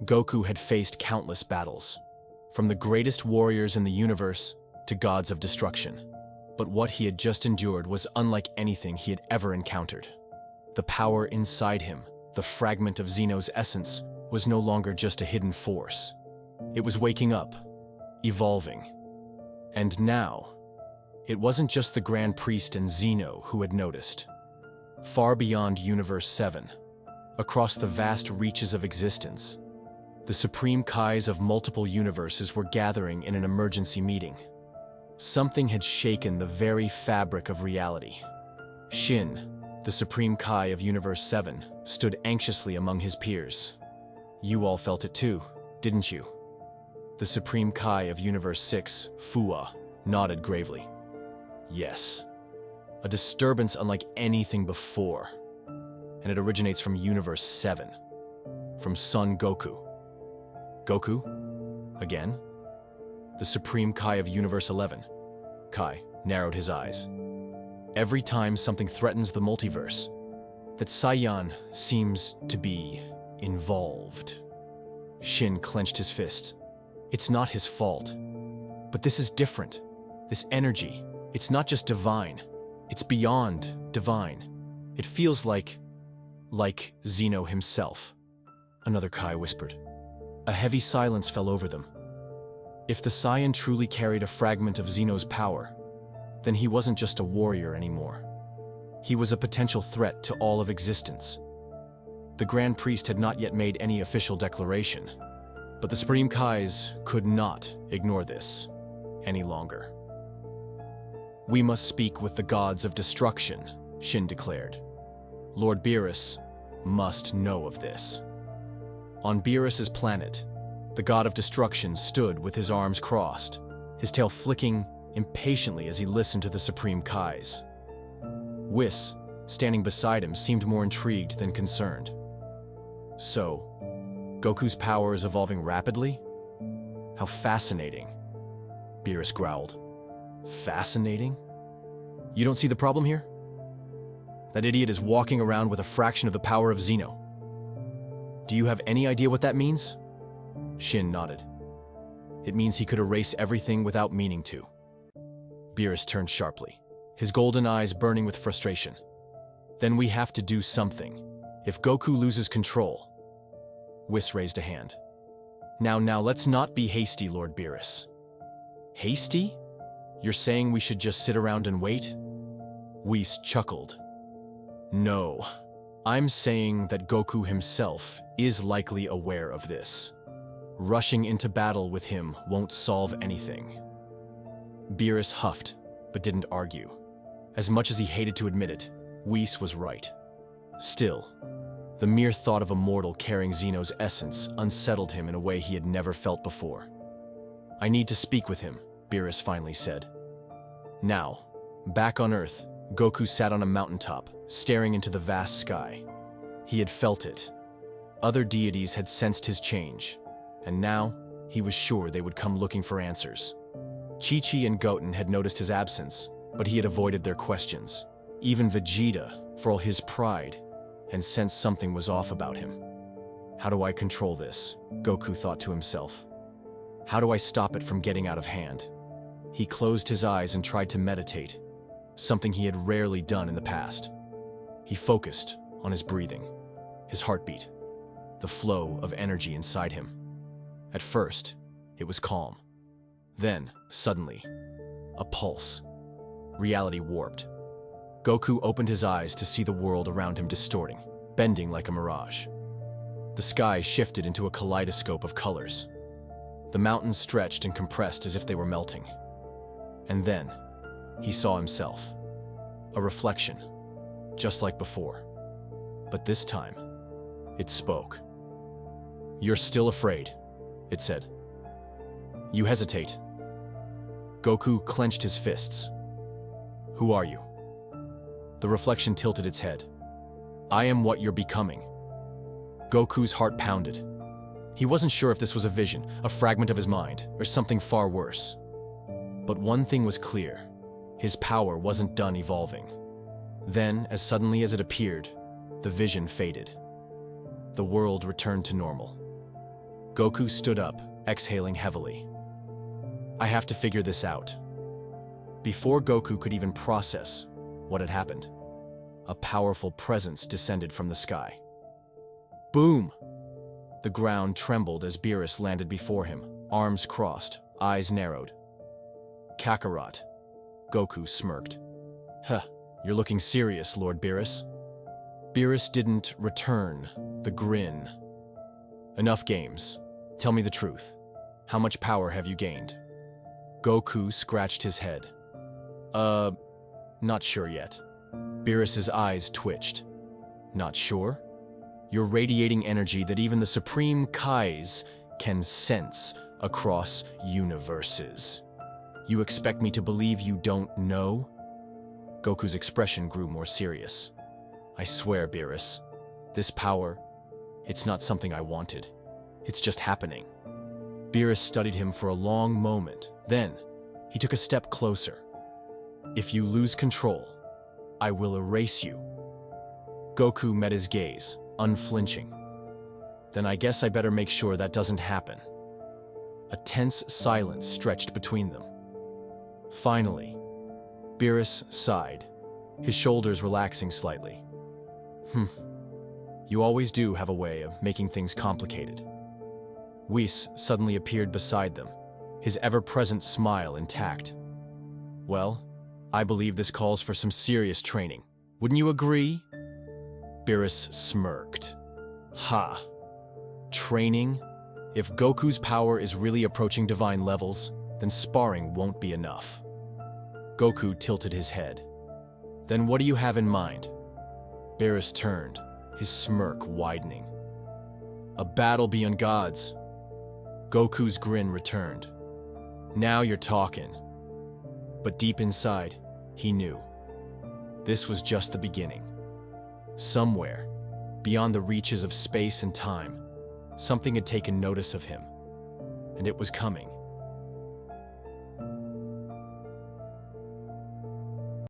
Goku had faced countless battles, from the greatest warriors in the universe to gods of destruction. But what he had just endured was unlike anything he had ever encountered. The power inside him, the fragment of Zeno's essence, was no longer just a hidden force. It was waking up, evolving. And now, it wasn't just the Grand Priest and Zeno who had noticed. Far beyond Universe 7, across the vast reaches of existence, the Supreme Kais of multiple universes were gathering in an emergency meeting. Something had shaken the very fabric of reality. Shin, the Supreme Kai of Universe 7, stood anxiously among his peers. You all felt it too, didn't you? The Supreme Kai of Universe 6, Fua, nodded gravely. Yes. A disturbance unlike anything before. And it originates from Universe 7. From Son Goku. Goku? Again? The Supreme Kai of Universe 11. Kai narrowed his eyes. Every time something threatens the multiverse, that Saiyan seems to be involved. Shin clenched his fists. It's not his fault. But this is different. This energy, it's not just divine. It's beyond divine. It feels like Zeno himself. Another Kai whispered. A heavy silence fell over them. If the Saiyan truly carried a fragment of Zeno's power, then he wasn't just a warrior anymore. He was a potential threat to all of existence. The Grand Priest had not yet made any official declaration, but the Supreme Kais could not ignore this any longer. We must speak with the gods of destruction, Shin declared. Lord Beerus must know of this. On Beerus's planet, the god of destruction stood with his arms crossed, his tail flicking impatiently as he listened to the Supreme Kais. Whis, standing beside him, seemed more intrigued than concerned. So, Goku's power is evolving rapidly? How fascinating, Beerus growled. Fascinating? You don't see the problem here? That idiot is walking around with a fraction of the power of Zeno. Do you have any idea what that means? Shin nodded. It means he could erase everything without meaning to. Beerus turned sharply, his golden eyes burning with frustration. Then we have to do something. If Goku loses control... Whis raised a hand. Now, let's not be hasty, Lord Beerus. Hasty? You're saying we should just sit around and wait? Whis chuckled. No, I'm saying that Goku himself is likely aware of this. Rushing into battle with him won't solve anything. Beerus huffed, but didn't argue. As much as he hated to admit it, Whis was right. Still, the mere thought of a mortal carrying Zeno's essence unsettled him in a way he had never felt before. I need to speak with him, Beerus finally said. Now, back on Earth, Goku sat on a mountaintop, staring into the vast sky. He had felt it. Other deities had sensed his change, and now he was sure they would come looking for answers. Chi-Chi and Goten had noticed his absence, but he had avoided their questions. Even Vegeta, for all his pride, and sensed something was off about him. How do I control this? Goku thought to himself. How do I stop it from getting out of hand? He closed his eyes and tried to meditate, something he had rarely done in the past. He focused on his breathing, his heartbeat, the flow of energy inside him. At first, it was calm. Then, suddenly, a pulse. Reality warped. Goku opened his eyes to see the world around him distorting, bending like a mirage. The sky shifted into a kaleidoscope of colors. The mountains stretched and compressed as if they were melting. And then, he saw himself. A reflection, just like before. But this time, it spoke. You're still afraid, it said. You hesitate. Goku clenched his fists. Who are you? The reflection tilted its head. I am what you're becoming. Goku's heart pounded. He wasn't sure if this was a vision, a fragment of his mind, or something far worse. But one thing was clear. His power wasn't done evolving. Then, as suddenly as it appeared, the vision faded. The world returned to normal. Goku stood up, exhaling heavily. I have to figure this out. Before Goku could even process what had happened, a powerful presence descended from the sky. Boom! The ground trembled as Beerus landed before him, arms crossed, eyes narrowed. Kakarot. Goku smirked. Huh, you're looking serious, Lord Beerus. Beerus didn't return the grin. Enough games. Tell me the truth. How much power have you gained? Goku scratched his head. Not sure yet. Beerus's eyes twitched. Not sure? You're radiating energy that even the Supreme Kais can sense across universes. You expect me to believe you don't know? Goku's expression grew more serious. I swear, Beerus, this power, it's not something I wanted. It's just happening. Beerus studied him for a long moment. Then, he took a step closer. If you lose control, I will erase you. Goku met his gaze, unflinching. Then I guess I better make sure that doesn't happen. A tense silence stretched between them. Finally, Beerus sighed, his shoulders relaxing slightly. You always do have a way of making things complicated. Whis suddenly appeared beside them, his ever-present smile intact. Well, I believe this calls for some serious training. Wouldn't you agree? Beerus smirked. Ha! Training? If Goku's power is really approaching divine levels, then sparring won't be enough. Goku tilted his head. Then what do you have in mind? Beerus turned, his smirk widening. A battle beyond gods. Goku's grin returned. Now you're talking. But deep inside, he knew. This was just the beginning. Somewhere, beyond the reaches of space and time, something had taken notice of him. And it was coming.